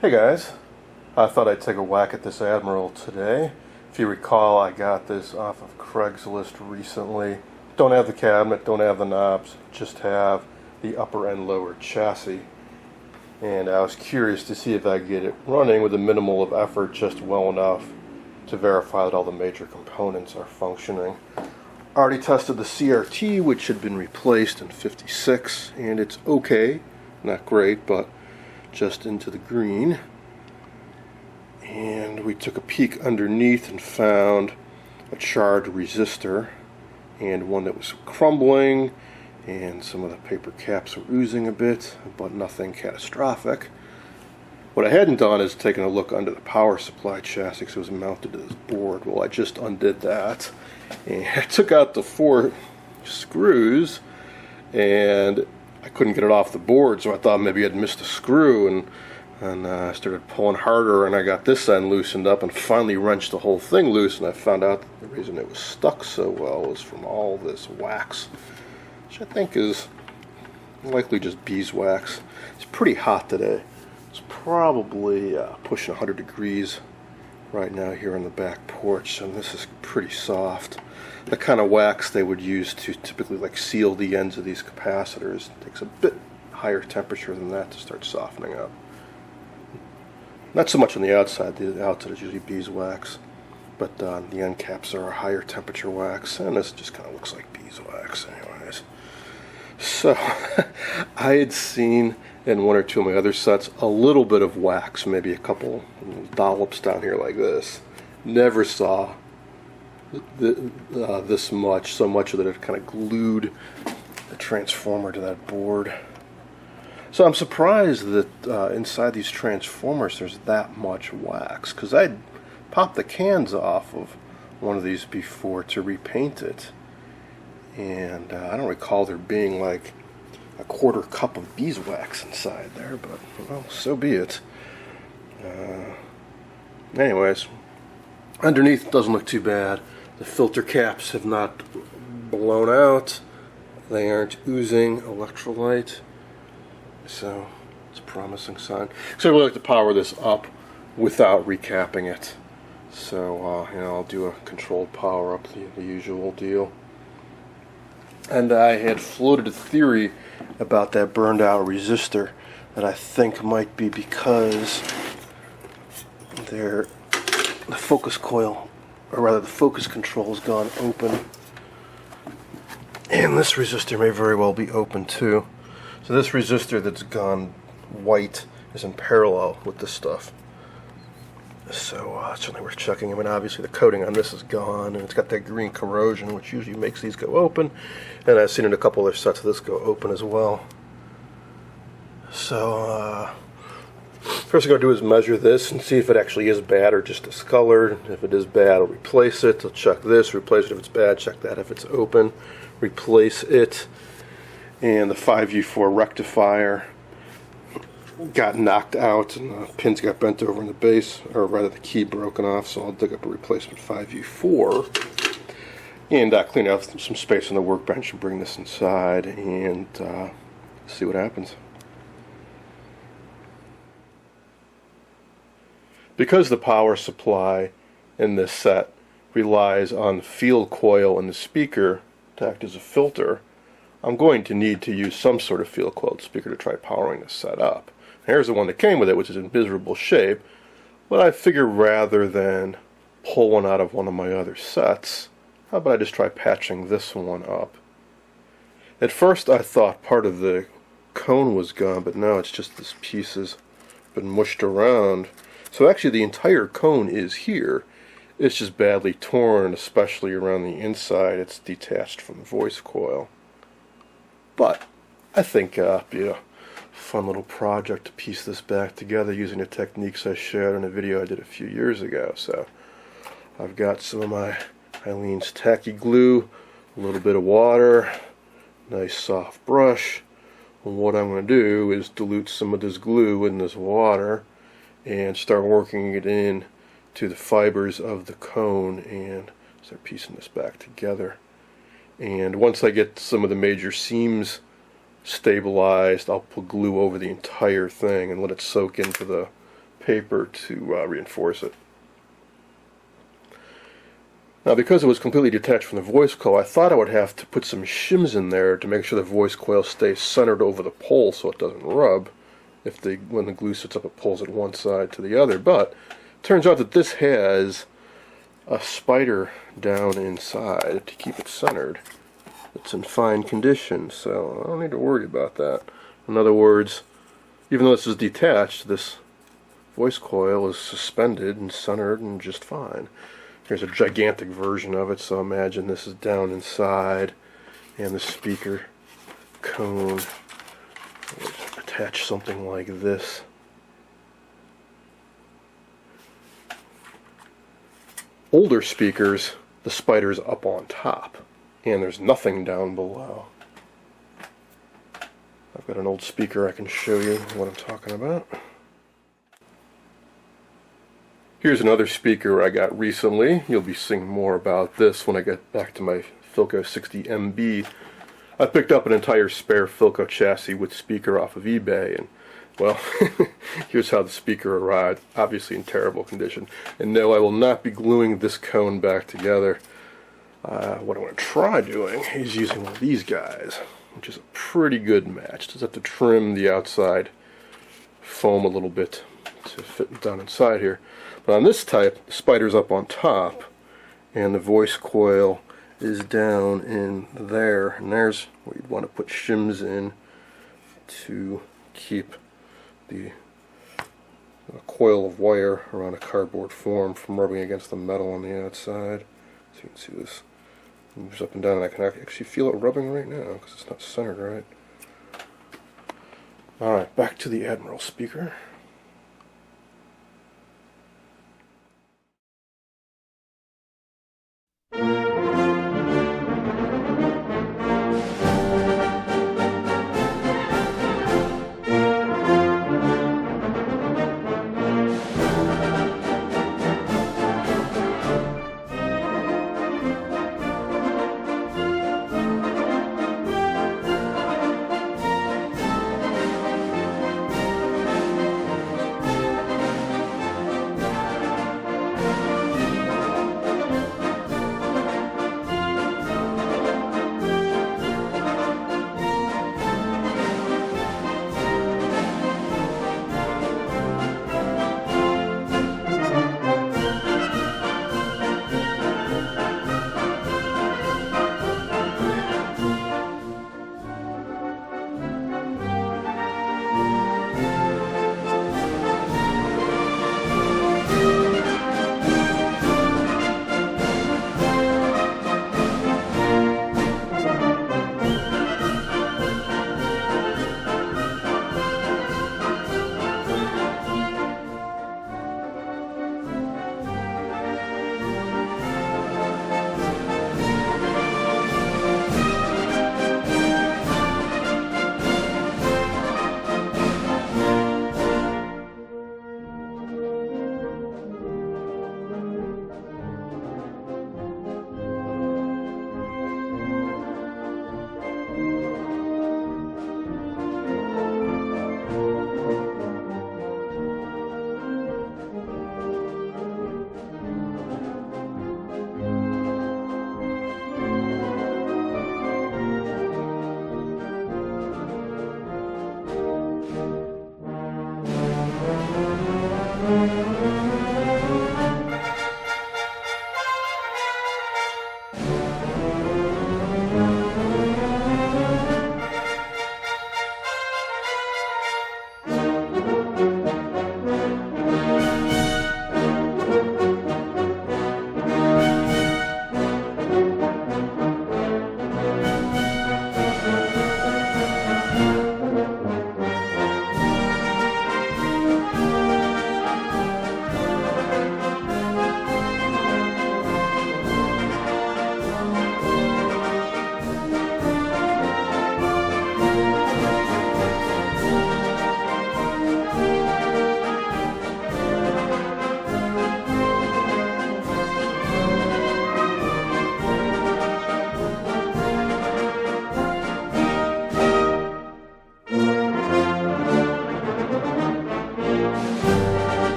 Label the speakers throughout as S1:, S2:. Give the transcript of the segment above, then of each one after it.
S1: Hey guys, I thought I'd take a whack at this Admiral today. If you recall, I got this off of Craigslist recently. Don't have the cabinet, don't have the knobs, just have the upper and lower chassis. And I was curious to see if I could get it running with a minimal of effort, just well enough to verify that all the major components are functioning. I already tested the CRT, which had been replaced in '56, and it's okay, not great, but just into the green. And we took a peek underneath and found a charred resistor and one that was crumbling, and some of the paper caps were oozing a bit, but nothing catastrophic. What I hadn't done is taken a look under the power supply chassis because it was mounted to this board. Well, I just undid that and I took out the 4 screws, and I couldn't get it off the board, so I thought maybe I'd missed a screw, and I started pulling harder, and I got this end loosened up and finally wrenched the whole thing loose, and I found out the reason it was stuck so well was from all this wax, which I think is likely just beeswax. It's pretty hot today. It's probably pushing 100 degrees right now here on the back porch, and this is pretty soft. The kind of wax they would use to typically seal the ends of these capacitors. It takes a bit higher temperature than that to start softening up. Not so much on the outside is usually beeswax, but the end caps are a higher temperature wax, and this just kind of looks like beeswax anyways. So I had seen in 1 or 2 of my other sets a little bit of wax, maybe a couple dollops down here like this. Never saw this much, so much that it kind of glued the transformer to that board. So I'm surprised that inside these transformers there's that much wax, because I'd popped the cans off of one of these before to repaint it, and I don't recall there being like a 1/4 cup of beeswax inside there, but well, so be it. Anyways, underneath it doesn't look too bad. The filter caps have not blown out. They aren't oozing electrolyte, so it's a promising sign. So I really like to power this up without recapping it. So I'll do a controlled power up, the usual deal. And I had floated a theory about that burned out resistor that I think might be because the focus coil, or rather the focus control, has gone open, and this resistor may very well be open too. So this resistor that's gone white is in parallel with this stuff, so it's certainly worth checking. I mean, obviously the coating on this is gone, and it's got that green corrosion which usually makes these go open, and I've seen in a couple other sets of this go open as well. So first I'm going to do is measure this and see if it actually is bad or just discolored. If it is bad, I'll replace it. I'll check this, replace it if it's bad, check that if it's open, replace it. And the 5u4 rectifier got knocked out, and the pins got bent over in the base, or rather the key broken off, so I'll dig up a replacement 5u4 and clean out some space on the workbench and bring this inside and see what happens. Because the power supply in this set relies on the field coil in the speaker to act as a filter, I'm going to need to use some sort of field coiled speaker to try powering this set up. Here's the one that came with it, which is in miserable shape, but I figure rather than pull one out of one of my other sets, how about I just try patching this one up? At first I thought part of the cone was gone, but no, it's just this piece has been mushed around. So actually the entire cone is here. It's just badly torn, especially around the inside. It's detached from the voice coil. But I think it'd be a fun little project to piece this back together using the techniques I shared in a video I did a few years ago. So I've got some of my Eileen's tacky glue, a little bit of water, nice soft brush. And what I'm going to do is dilute some of this glue in this water and start working it in to the fibers of the cone and start piecing this back together. And once I get some of the major seams stabilized, I'll put glue over the entire thing and let it soak into the paper to reinforce it. Now, because it was completely detached from the voice coil, I thought I would have to put some shims in there to make sure the voice coil stays centered over the pole so it doesn't rub. When the glue sits up, it pulls it one side to the other. But it turns out that this has a spider down inside to keep it centered. It's in fine condition, so I don't need to worry about that. In other words, even though this is detached, this voice coil is suspended and centered and just fine. Here's a gigantic version of it, so imagine this is down inside, and the speaker cone. Attach something like this. Older speakers, the spider's up on top, and there's nothing down below. I've got an old speaker I can show you what I'm talking about. Here's another speaker I got recently. You'll be seeing more about this when I get back to my Philco 60MB. I picked up an entire spare Philco chassis with speaker off of eBay, and well, here's how the speaker arrived. Obviously in terrible condition. And no, I will not be gluing this cone back together. What I want to try doing is using one of these guys, which is a pretty good match. Just have to trim the outside foam a little bit to fit down inside here. But on this type, the spider's up on top, and the voice coil is down in there, and there's where you'd want to put shims in to keep the coil of wire around a cardboard form from rubbing against the metal on the outside. So you can see this moves up and down, and I can actually feel it rubbing right now because it's not centered right. Alright, back to the Admiral speaker.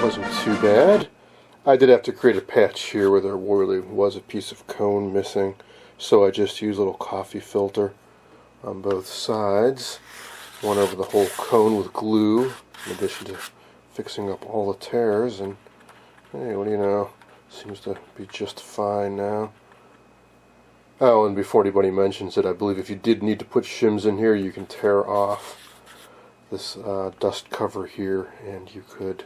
S1: wasn't too bad. I did have to create a patch here where there really was a piece of cone missing, so I just used a little coffee filter on both sides. Went over the whole cone with glue, in addition to fixing up all the tears, and hey, what do you know, seems to be just fine now. Oh, and before anybody mentions it, I believe if you did need to put shims in here, you can tear off this dust cover here, and you could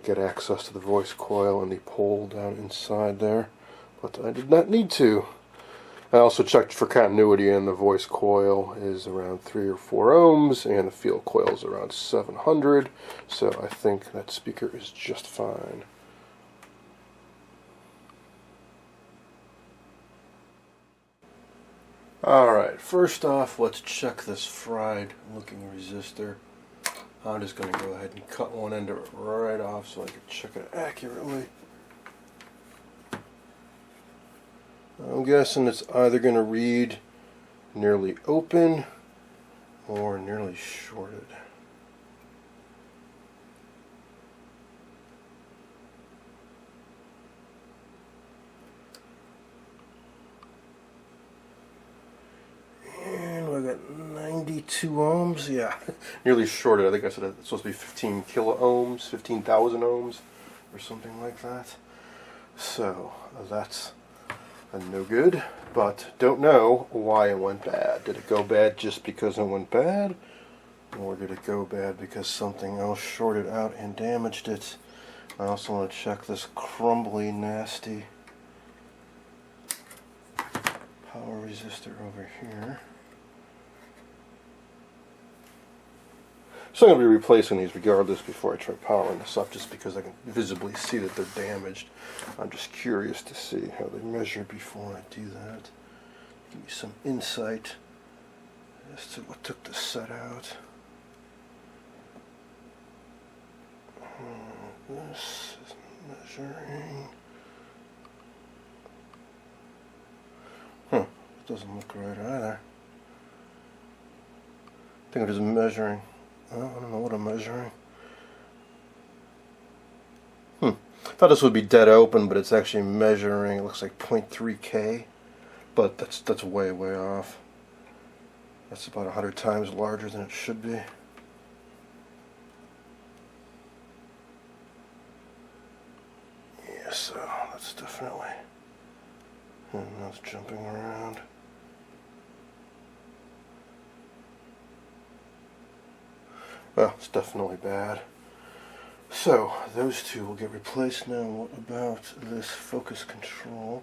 S1: get access to the voice coil and the pole down inside there. But I did not need to. I also checked for continuity, and the voice coil is around 3 or 4 ohms, and the field coil is around 700, so I think that speaker is just fine. Alright, first off, let's check this fried looking resistor. I'm just going to go ahead and cut one end of it right off so I can check it accurately. I'm guessing it's either going to read nearly open or nearly shorted. And we got 92 ohms, yeah, nearly shorted. I think I said it's supposed to be 15 kilo ohms, 15,000 ohms, or something like that. So that's no good, but don't know why it went bad. Did it go bad just because it went bad, or did it go bad because something else shorted out and damaged it? I also want to check this crumbly, nasty power resistor over here. So I'm going to be replacing these regardless before I try powering this up, just because I can visibly see that they're damaged. I'm just curious to see how they measure before I do that. Give me some insight as to what took the set out. This is measuring. It doesn't look right either. I think it is measuring. I don't know what I'm measuring. Thought this would be dead open, but it's actually measuring, it looks like 0.3K, but that's way off. That's about 100 times larger than it should be. Yeah, so that's definitely, and that's jumping around. Well, it's definitely bad. So, those two will get replaced now. What about this focus control?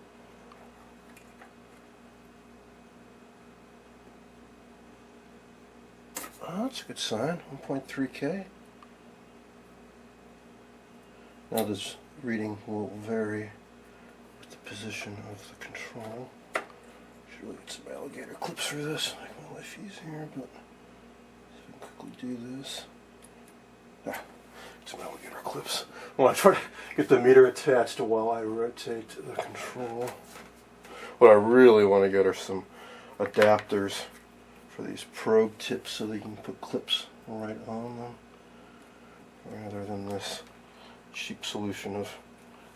S1: Oh, that's a good sign, 1.3K. Now this reading will vary with the position of the control. Should really get some alligator clips for this, make my life easier, but quickly do this. Some alligator clips. I want to try to get the meter attached while I rotate the control. What I really want to get are some adapters for these probe tips so that you can put clips right on them, rather than this cheap solution of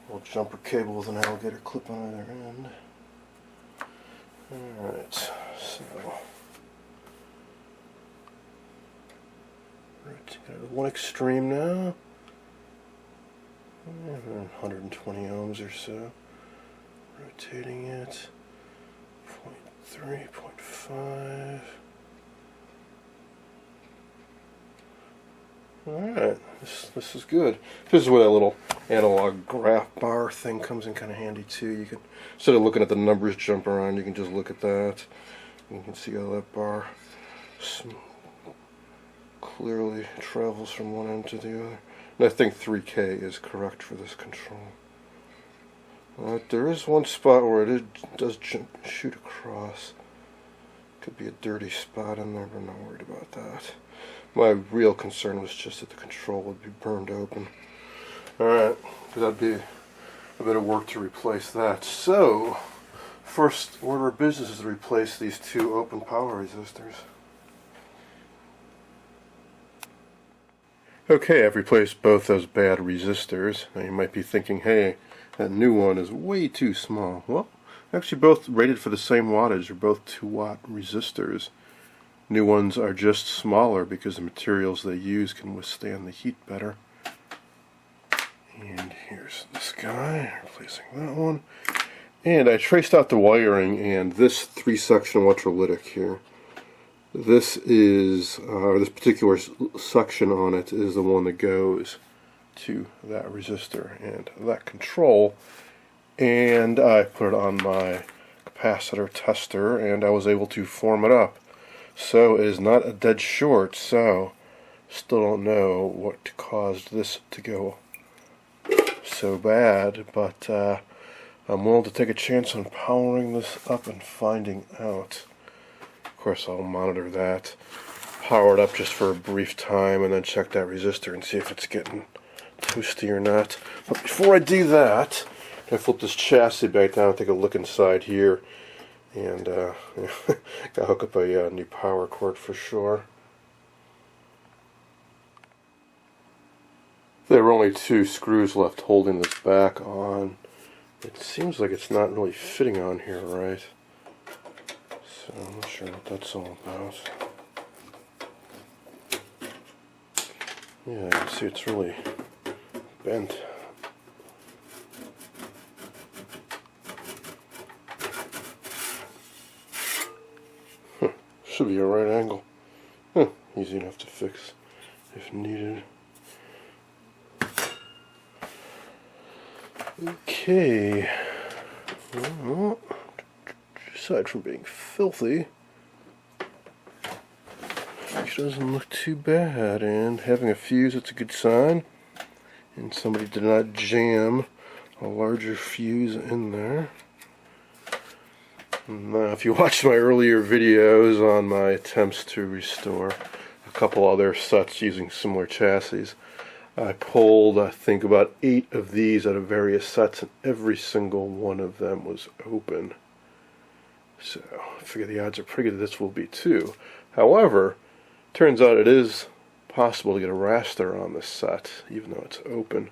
S1: a little jumper cable with an alligator clip on either end. Alright, so got one extreme now. 120 ohms or so. Rotating it. 0.3, 0.5. Alright, this is good. This is where that little analog graph bar thing comes in kind of handy too. You can, instead of looking at the numbers jump around, you can just look at that. You can see how that bar clearly travels from one end to the other. And I think 3K is correct for this control. There is one spot where it does shoot across. Could be a dirty spot in there, but I'm not worried about that. My real concern was just that the control would be burned open. Alright, that'd be a bit of work to replace that. So, first order of business is to replace these two open power resistors. Okay, I've replaced both those bad resistors. Now you might be thinking, hey, that new one is way too small. Well, actually both rated for the same wattage. They're both 2-watt resistors. New ones are just smaller because the materials they use can withstand the heat better. And here's this guy, replacing that one. And I traced out the wiring, and this 3-section electrolytic here, this is, this particular suction on it is the one that goes to that resistor and that control. And I put it on my capacitor tester, and I was able to form it up. So it is not a dead short, so still don't know what caused this to go so bad, but I'm willing to take a chance on powering this up and finding out. Of course, I'll monitor that, power it up just for a brief time, and then check that resistor and see if it's getting toasty or not. But before I do that, I flip this chassis back down and take a look inside here, and gotta hook up a new power cord for sure. There are only 2 screws left holding this back on. It seems like it's not really fitting on here right. So I'm not sure what that's all about. Yeah, you can see it's really bent. Should be a right angle. Easy enough to fix if needed. Okay. Well, aside from being filthy, it doesn't look too bad, and having a fuse, it's a good sign. And somebody did not jam a larger fuse in there. Now, if you watched my earlier videos on my attempts to restore a couple other sets using similar chassis, I pulled, I think, about 8 of these out of various sets, and every single one of them was open. So I figure the odds are pretty good that this will be too. However, turns out it is possible to get a raster on this set, even though it's open.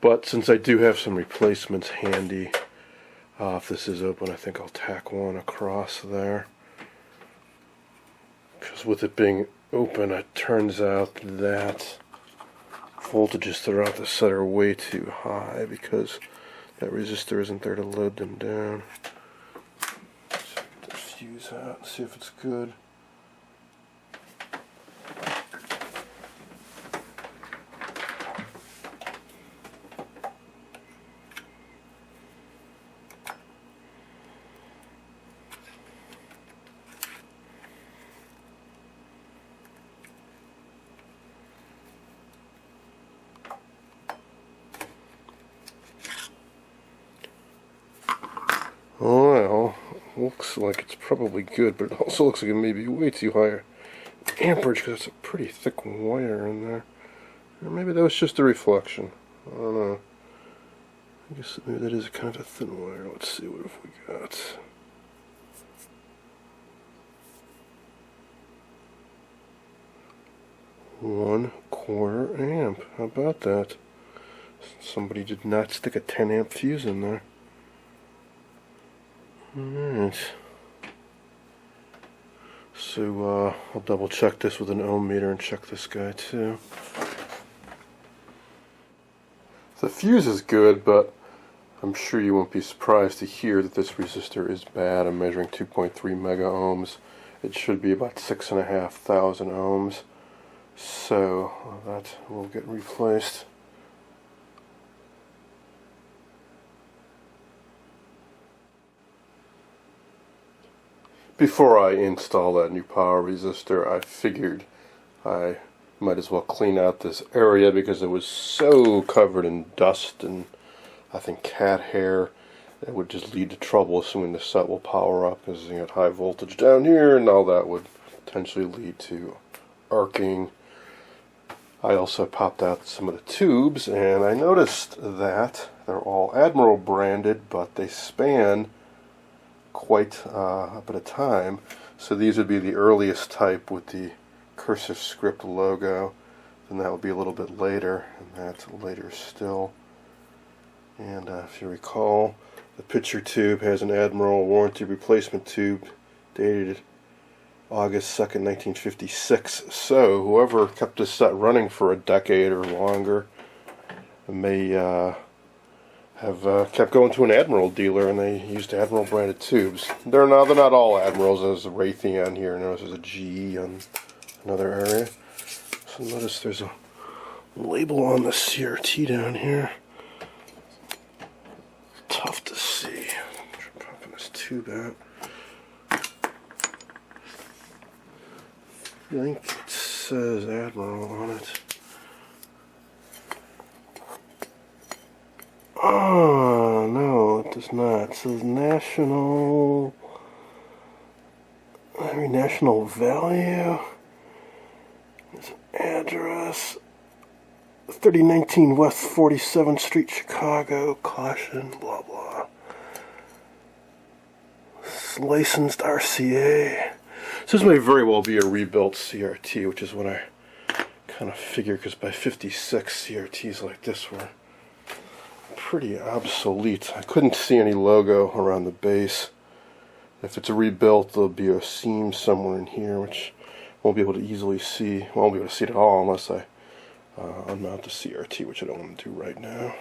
S1: But since I do have some replacements handy, if this is open, I think I'll tack one across there. Because with it being open, it turns out that voltages throughout the set are way too high because that resistor isn't there to load them down. Let's get the fuse out and see if it's good. Well, looks like it's probably good, but it also looks like it may be way too high amperage because it's a pretty thick wire in there. Or maybe that was just a reflection. I don't know. I guess maybe that is kind of a thin wire. Let's see, what have we got? ¼ amp. How about that? Somebody did not stick a 10 amp fuse in there. Alright. So I'll double check this with an ohm meter and check this guy too. The fuse is good, but I'm sure you won't be surprised to hear that this resistor is bad. I'm measuring 2.3 mega ohms. It should be about 6,500 ohms. So that will get replaced. Before I install that new power resistor, I figured I might as well clean out this area because it was so covered in dust and I think cat hair. It would just lead to trouble assuming the set will power up because you got high voltage down here, and all that would potentially lead to arcing. I also popped out some of the tubes, and I noticed that they're all Admiral branded, but they span quite a bit of time. So these would be the earliest type with the cursive script logo. then that will be a little bit later, and that's later still. And if you recall, the picture tube has an Admiral warranty replacement tube dated August 2nd, 1956. So whoever kept this set running for a decade or longer may have kept going to an Admiral dealer, and they used Admiral branded tubes. They're not all Admirals. There's a Raytheon here, notice there's a GE on another area. So notice there's a label on the CRT down here. Tough to see. Try popping this tube out. I think it says Admiral on it. Oh, no, it does not. It says National Value. There's an address. 3019 West 47th Street, Chicago. Caution, blah, blah. It's licensed RCA. So this may very well be a rebuilt CRT, which is what I kind of figure, because by 56, CRTs like this were pretty obsolete. I couldn't see any logo around the base. If it's a rebuilt, there'll be a seam somewhere in here, which I won't be able to easily see. I won't be able to see it at all unless I unmount the CRT, which I don't want to do right now.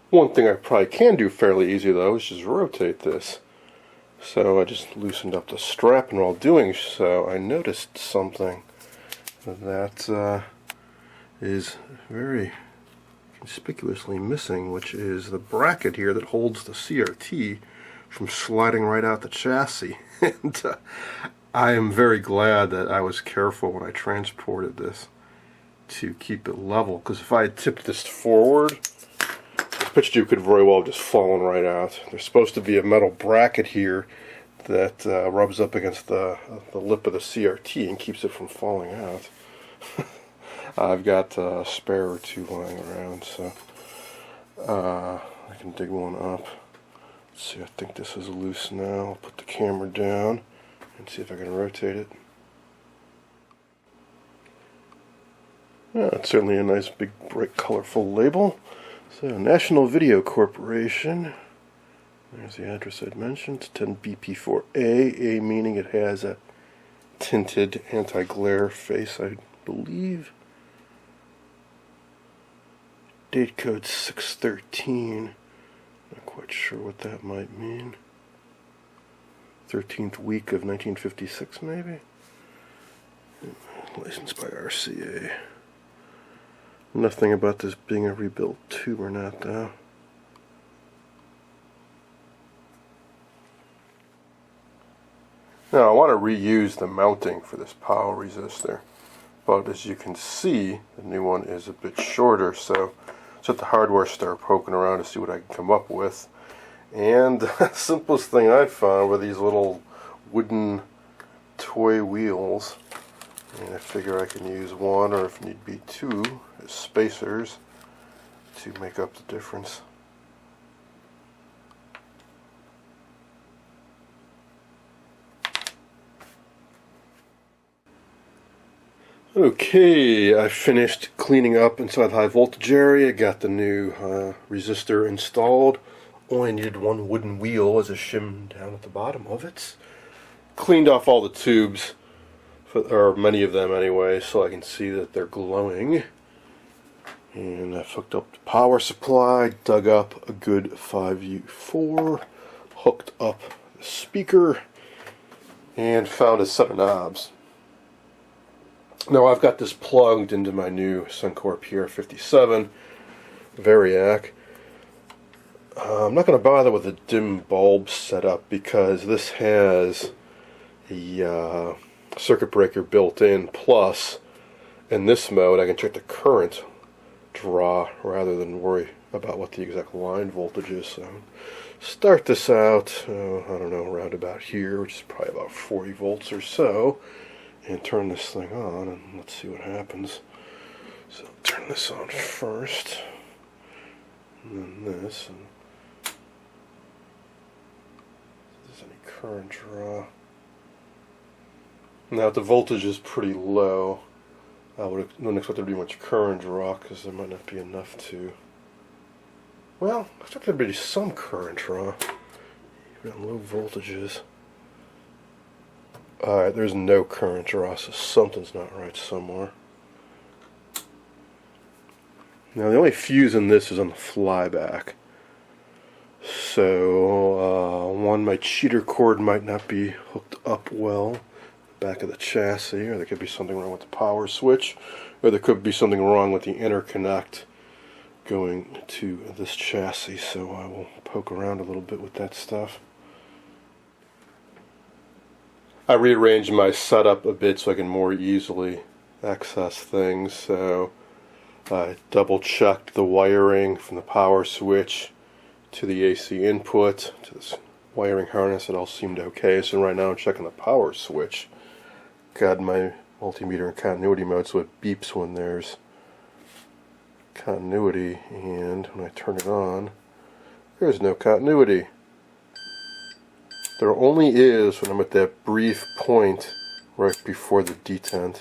S1: One thing I probably can do fairly easy, though, is just rotate this. So I just loosened up the strap, and while doing so, I noticed something that is very conspicuously missing, which is the bracket here that holds the CRT from sliding right out the chassis. And I am very glad that I was careful when I transported this to keep it level, because if I had tipped this forward, this pitch tube could very well have just fallen right out. There's supposed to be a metal bracket here that rubs up against the lip of the CRT and keeps it from falling out. I've got a spare or two lying around, so I can dig one up. Let's see, I think this is loose now. I'll put the camera down and see if I can rotate it. Yeah, it's certainly a nice, big, bright, colorful label. So, National Video Corporation. There's the address I'd mentioned. It's 10BP4A. A meaning it has a tinted anti-glare face, I believe. Date code 613. Not quite sure what that might mean. 13th week of 1956, maybe? Licensed by RCA. Nothing about this being a rebuilt tube or not, though. Now, I want to reuse the mounting for this p1o resistor, but as you can see, the new one is a bit shorter, so it's at the hardware store poking around to see what I can come up with. And the simplest thing I found were these little wooden toy wheels. And I figure I can use one, or if need be two, as spacers to make up the difference. Okay, I finished cleaning up inside the high voltage area, got the new resistor installed. Only needed one wooden wheel as a shim down at the bottom of it. Cleaned off all the tubes, or many of them anyway, so I can see that they're glowing. And I've hooked up the power supply, dug up a good 5U4, hooked up the speaker, and found a set of knobs. Now I've got this plugged into my new Suncor PR57 Variac. I'm not going to bother with a dim bulb setup because this has the circuit breaker built in, plus in this mode I can check the current draw rather than worry about what the exact line voltage is. So start this out, I don't know, around about here, which is probably about 40 volts or so, and turn this thing on and let's see what happens. So turn this on first, and then this, and if there's any current draw. Now the voltage is pretty low. I wouldn't expect there to be much current draw because there might not be enough to. Well, I expect there to be some current draw, even at low voltages. Alright, there's no current draw, so something's not right somewhere. Now the only fuse in this is on the flyback. So, my cheater cord might not be hooked up well. Back of the chassis, or there could be something wrong with the power switch, or there could be something wrong with the interconnect going to this chassis, so I will poke around a little bit with that stuff. I rearranged my setup a bit so I can more easily access things, so I double checked the wiring from the power switch to the AC input to this wiring harness. It all seemed okay, so right now I'm checking the power switch. Got my multimeter in continuity mode, so it beeps when there's continuity, and when I turn it on, there's no continuity. There only is when I'm at that brief point right before the detent.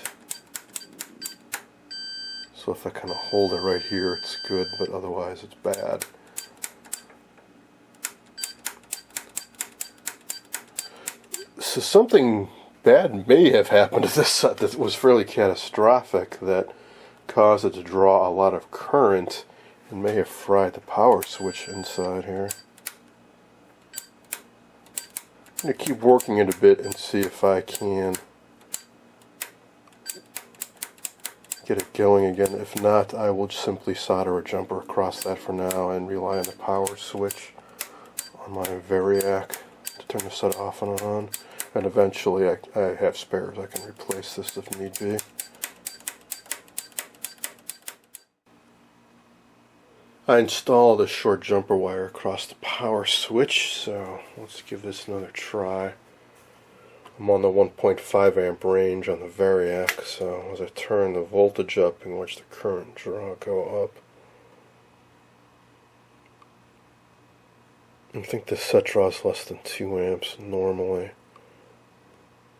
S1: So if I kind of hold it right here, it's good, but otherwise it's bad. So something bad may have happened to this set that was fairly catastrophic, that caused it to draw a lot of current and may have fried the power switch inside here. I'm going to keep working it a bit and see if I can get it going again. If not, I will simply solder a jumper across that for now and rely on the power switch on my Variac to turn the set off and on. And eventually I have spares. I can replace this if need be. I installed a short jumper wire across the power switch, so let's give this another try. I'm on the 1.5 amp range on the Variac, so as I turn the voltage up and watch the current draw go up, I think this set draws less than 2 amps normally,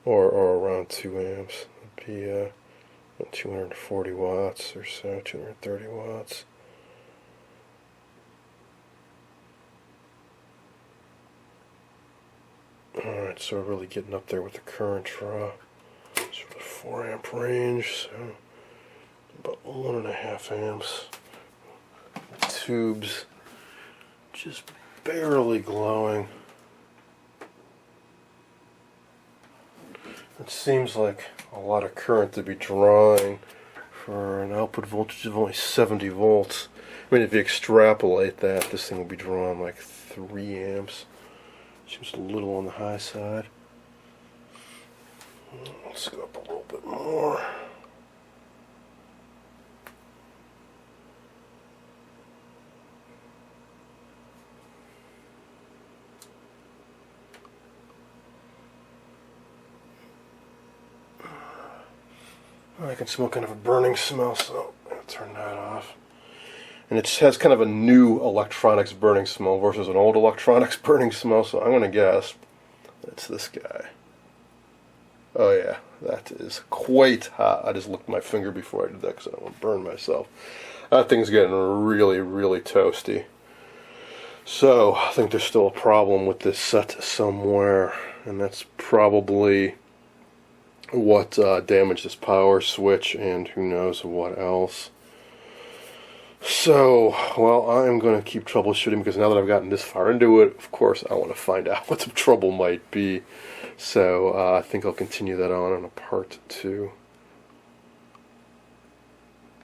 S1: or around 2 amps. It'd be 240 watts or so, 230 watts. Alright, so we're really getting up there with the current draw. Sort of 4 amp range, so about 1.5 amps. The tubes just barely glowing. It seems like a lot of current to be drawing for an output voltage of only 70 volts. I mean, if you extrapolate that, this thing will be drawing like 3 amps. Seems a little on the high side. Let's go up a little bit more. I can smell kind of a burning smell, so I'll turn that off. And it has kind of a new electronics burning smell versus an old electronics burning smell, so I'm going to guess it's this guy. Oh yeah, that is quite hot. I just licked my finger before I did that because I don't want to burn myself. That thing's getting really, really toasty. So I think there's still a problem with this set somewhere, and that's probably what damaged this power switch, and who knows what else. So, well, I am going to keep troubleshooting because now that I've gotten this far into it, of course, I want to find out what the trouble might be. So, I think I'll continue that on in a part 2.